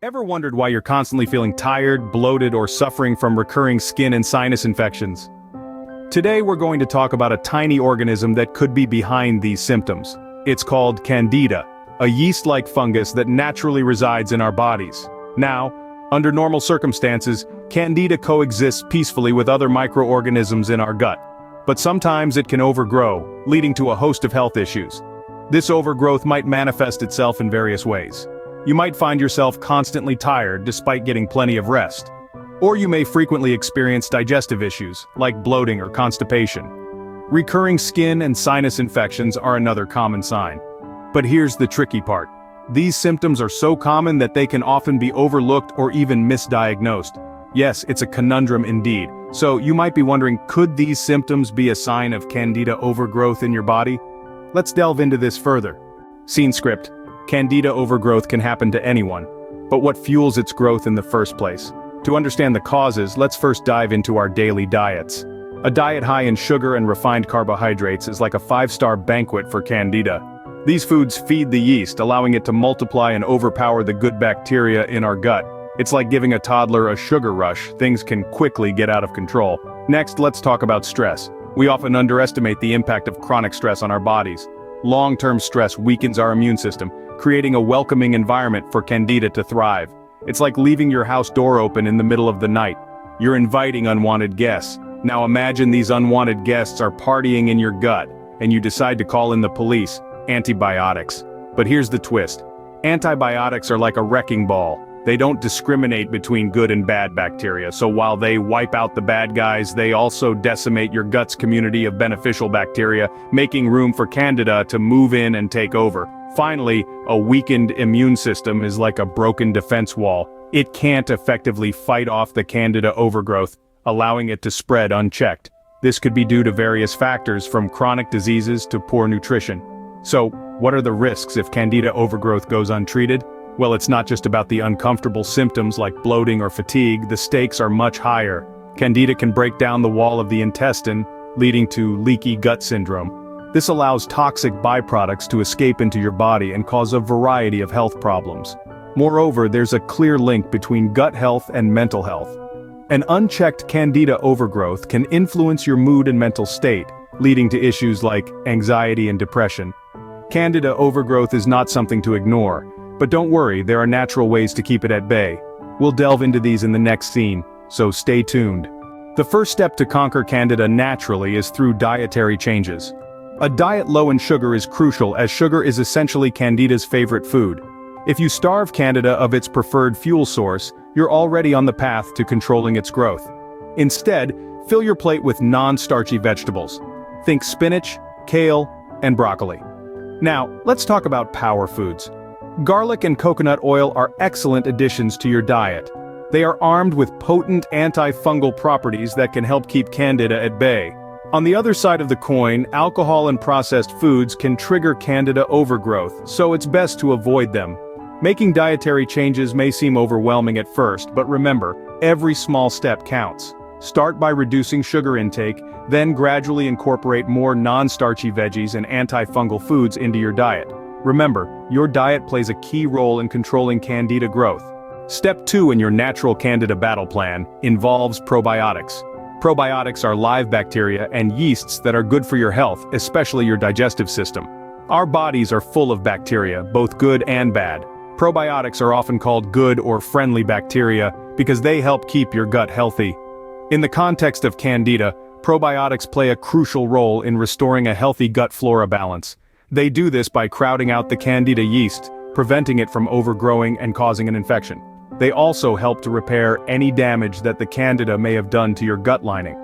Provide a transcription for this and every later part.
Ever wondered why you're constantly feeling tired, bloated, or suffering from recurring skin and sinus infections? Today we're going to talk about a tiny organism that could be behind these symptoms. It's called Candida, a yeast-like fungus that naturally resides in our bodies. Now, under normal circumstances, Candida coexists peacefully with other microorganisms in our gut. But sometimes it can overgrow, leading to a host of health issues. This overgrowth might manifest itself in various ways. You might find yourself constantly tired despite getting plenty of rest. Or you may frequently experience digestive issues, like bloating or constipation. Recurring skin and sinus infections are another common sign. But here's the tricky part. These symptoms are so common that they can often be overlooked or even misdiagnosed. Yes, it's a conundrum indeed. So you might be wondering, could these symptoms be a sign of Candida overgrowth in your body? Let's delve into this further. Scene script. Candida overgrowth can happen to anyone. But what fuels its growth in the first place? To understand the causes, let's first dive into our daily diets. A diet high in sugar and refined carbohydrates is like a 5-star banquet for Candida. These foods feed the yeast, allowing it to multiply and overpower the good bacteria in our gut. It's like giving a toddler a sugar rush. Things can quickly get out of control. Next, let's talk about stress. We often underestimate the impact of chronic stress on our bodies. Long-term stress weakens our immune system, creating a welcoming environment for Candida to thrive. It's like leaving your house door open in the middle of the night. You're inviting unwanted guests. Now imagine these unwanted guests are partying in your gut, and you decide to call in the police. Antibiotics. But here's the twist. Antibiotics are like a wrecking ball. They don't discriminate between good and bad bacteria, so while they wipe out the bad guys, they also decimate your gut's community of beneficial bacteria, making room for Candida to move in and take over. Finally, a weakened immune system is like a broken defense wall. It can't effectively fight off the Candida overgrowth, allowing it to spread unchecked. This could be due to various factors, from chronic diseases to poor nutrition. So, what are the risks if Candida overgrowth goes untreated? Well, it's not just about the uncomfortable symptoms like bloating or fatigue. The stakes are much higher. Candida can break down the wall of the intestine, leading to leaky gut syndrome. This allows toxic byproducts to escape into your body and cause a variety of health problems. Moreover, there's a clear link between gut health and mental health. An unchecked Candida overgrowth can influence your mood and mental state, leading to issues like anxiety and depression. Candida overgrowth is not something to ignore. But don't worry, there are natural ways to keep it at bay. We'll delve into these in the next scene, so stay tuned. The first step to conquer Candida naturally is through dietary changes. A diet low in sugar is crucial, as sugar is essentially Candida's favorite food. If you starve Candida of its preferred fuel source, you're already on the path to controlling its growth. Instead, fill your plate with non-starchy vegetables. Think spinach, kale, and broccoli. Now, let's talk about power foods. Garlic and coconut oil are excellent additions to your diet. They are armed with potent antifungal properties that can help keep Candida at bay. On the other side of the coin, alcohol and processed foods can trigger Candida overgrowth, so it's best to avoid them. Making dietary changes may seem overwhelming at first, but remember, every small step counts. Start by reducing sugar intake, then gradually incorporate more non-starchy veggies and antifungal foods into your diet. Remember, your diet plays a key role in controlling Candida growth. Step 2 in your natural Candida battle plan involves probiotics. Probiotics are live bacteria and yeasts that are good for your health, especially your digestive system. Our bodies are full of bacteria, both good and bad. Probiotics are often called good or friendly bacteria because they help keep your gut healthy. In the context of Candida, probiotics play a crucial role in restoring a healthy gut flora balance. They do this by crowding out the Candida yeast, preventing it from overgrowing and causing an infection. They also help to repair any damage that the Candida may have done to your gut lining.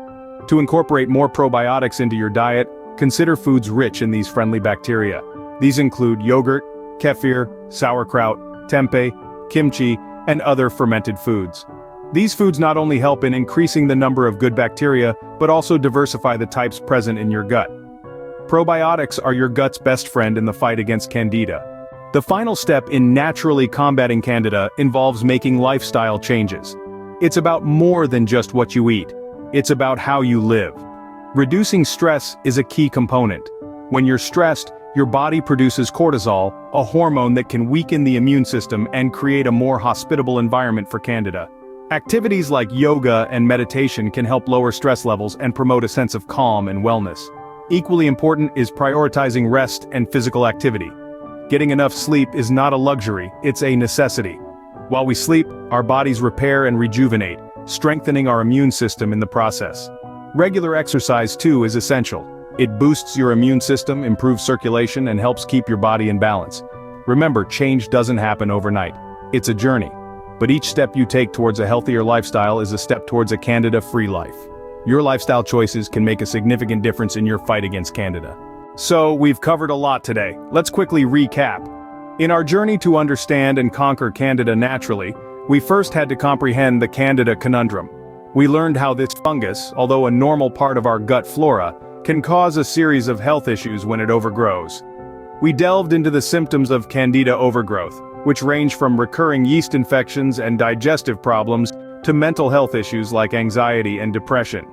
To incorporate more probiotics into your diet, consider foods rich in these friendly bacteria. These include yogurt, kefir, sauerkraut, tempeh, kimchi, and other fermented foods. These foods not only help in increasing the number of good bacteria, but also diversify the types present in your gut. Probiotics are your gut's best friend in the fight against Candida. The final step in naturally combating Candida involves making lifestyle changes. It's about more than just what you eat. It's about how you live. Reducing stress is a key component. When you're stressed, your body produces cortisol, a hormone that can weaken the immune system and create a more hospitable environment for Candida. Activities like yoga and meditation can help lower stress levels and promote a sense of calm and wellness. Equally important is prioritizing rest and physical activity. Getting enough sleep is not a luxury, it's a necessity. While we sleep, our bodies repair and rejuvenate, strengthening our immune system in the process. Regular exercise, too, is essential. It boosts your immune system, improves circulation, and helps keep your body in balance. Remember, change doesn't happen overnight. It's a journey. But each step you take towards a healthier lifestyle is a step towards a Candida-free life. Your lifestyle choices can make a significant difference in your fight against Candida. So, we've covered a lot today. Let's quickly recap. In our journey to understand and conquer Candida naturally, we first had to comprehend the Candida conundrum. We learned how this fungus, although a normal part of our gut flora, can cause a series of health issues when it overgrows. We delved into the symptoms of Candida overgrowth, which range from recurring yeast infections and digestive problems to mental health issues like anxiety and depression.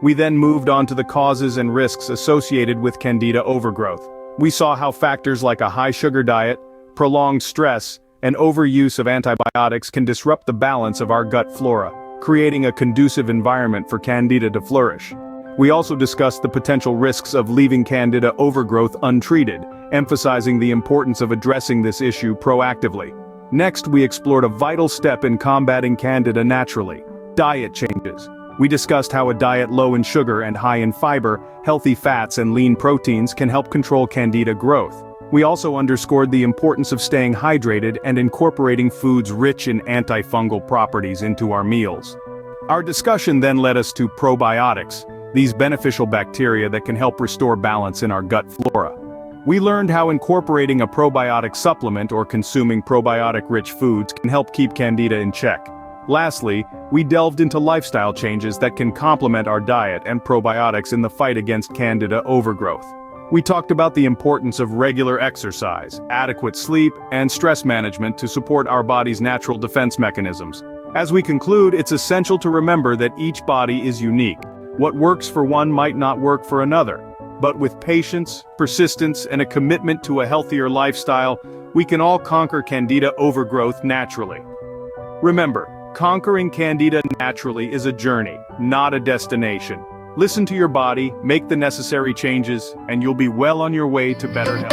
We then moved on to the causes and risks associated with Candida overgrowth. We saw how factors like a high-sugar diet, prolonged stress, and overuse of antibiotics can disrupt the balance of our gut flora, creating a conducive environment for Candida to flourish. We also discussed the potential risks of leaving Candida overgrowth untreated, emphasizing the importance of addressing this issue proactively. Next, we explored a vital step in combating Candida naturally: diet changes. We discussed how a diet low in sugar and high in fiber, healthy fats and lean proteins can help control Candida growth. We also underscored the importance of staying hydrated and incorporating foods rich in antifungal properties into our meals. Our discussion then led us to probiotics, these beneficial bacteria that can help restore balance in our gut flora. We learned how incorporating a probiotic supplement or consuming probiotic-rich foods can help keep Candida in check. Lastly, we delved into lifestyle changes that can complement our diet and probiotics in the fight against Candida overgrowth. We talked about the importance of regular exercise, adequate sleep, and stress management to support our body's natural defense mechanisms. As we conclude, it's essential to remember that each body is unique. What works for one might not work for another. But with patience, persistence, and a commitment to a healthier lifestyle, we can all conquer Candida overgrowth naturally. Remember, conquering Candida naturally is a journey, not a destination. Listen to your body, make the necessary changes, and you'll be well on your way to better health.